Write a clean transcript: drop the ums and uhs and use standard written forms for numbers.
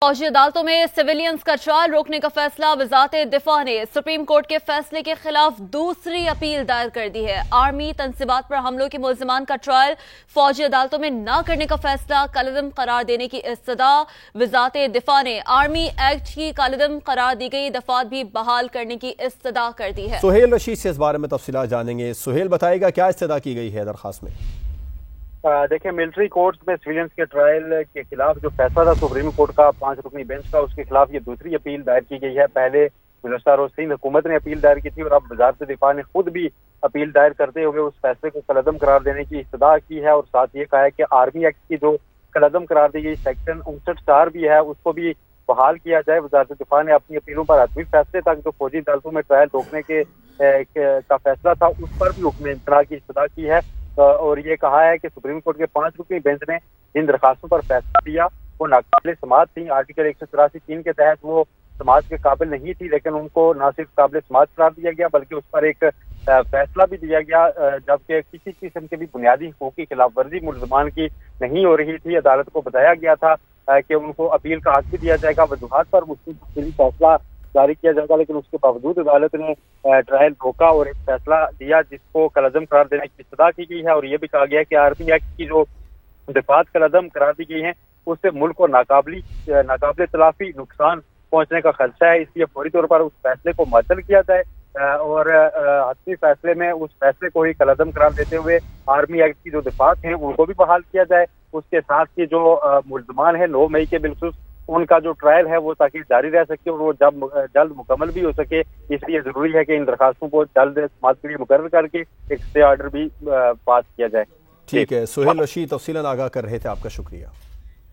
फौजी अदालतों में सिविलियंस का ट्रायल रोकने का फैसला। वजारत दिफा ने सुप्रीम कोर्ट के फैसले के खिलाफ दूसरी अपील दायर कर दी है। आर्मी तनसीबात पर हमलों के मुल्जिमान का ट्रायल फौजी अदालतों में न करने का फैसला कलअदम करार देने की इस्तदा। वजारत दिफा ने आर्मी एक्ट की कलअदम करार दी गई दफात भी बहाल करने की इस्तदा कर दी है। सुहेल रशीद से इस बारे में तफसीलात जानेंगे। सुहेल बताएगा क्या इस्तदा की गई है दरखास्त में। देखिए, मिलिट्री कोर्ट में सिविलियंस के ट्रायल के खिलाफ जो फैसला था सुप्रीम कोर्ट का 5 रुकनी बेंच का, उसके खिलाफ ये दूसरी अपील दायर की गई है। पहले गुज़श्ता रोज सिंध हुकूमत ने अपील दायर की थी और अब वजारत दिफा ने खुद भी अपील दायर करते हुए उस फैसले को कलअदम करार देने की इस्तदा की है और साथ ये कहा है कि आर्मी एक्ट की जो कलअदम करार दी गई सेक्शन 59(4) भी है उसको भी बहाल किया जाए। वजारत दिफा ने अपनी अपीलों पर आखिरी फैसले तक जो फौजी अदालतों में ट्रायल रोकने का फैसला था उस पर भी हुक्म इम्तना की इस्तदा की है और ये कहा है कि सुप्रीम कोर्ट के 5 रुकनी बेंच ने जिन दरखास्तों पर फैसला दिया वो नाकाबिल समाअत थी। आर्टिकल 184(3) के तहत वो समाअत के काबिल नहीं थी, लेकिन उनको न सिर्फ काबिल समाअत करार दिया गया बल्कि उस पर एक फैसला भी दिया गया, जबकि किसी किस्म के भी बुनियादी हुकूक की खिलाफ वर्जी मुल्ज़मान की नहीं हो रही थी। अदालत को बताया गया था कि उनको अपील का हक भी दिया जाएगा, वजूहात पर मुस्तकिल फैसला जारी किया जाएगा, लेकिन उसके बावजूद अदालत ने ट्रायल रोका और एक फैसला दिया जिसको कलअदम करार देने की इस्तदा की गई है। और ये भी कहा गया कि आर्मी एक्ट की जो दफात कलअदम करार दी गई है उससे मुल्क को नाकाबिल तलाफी नुकसान पहुंचने का खदशा है, इसलिए फौरी तौर पर उस फैसले को मुअत्तल किया जाए और हतमी फैसले में उस फैसले को ही कलअदम करार देते हुए आर्मी एक्ट की जो दफात हैं उनको भी बहाल किया जाए। उसके साथ ही जो मुल्ज़मान है 9 मई के बिलखुसूस उनका जो ट्रायल है वो ताकि जारी रह सके और वो जल्द मुकम्मल भी हो सके, इसलिए जरूरी है कि इन दरखास्तों को जल्द समाअत के लिए मुकर्रर करके एक स्टे ऑर्डर भी पास किया जाए। ठीक है, सुहेल रशीद तफसीलन आगाह कर रहे थे, आपका शुक्रिया।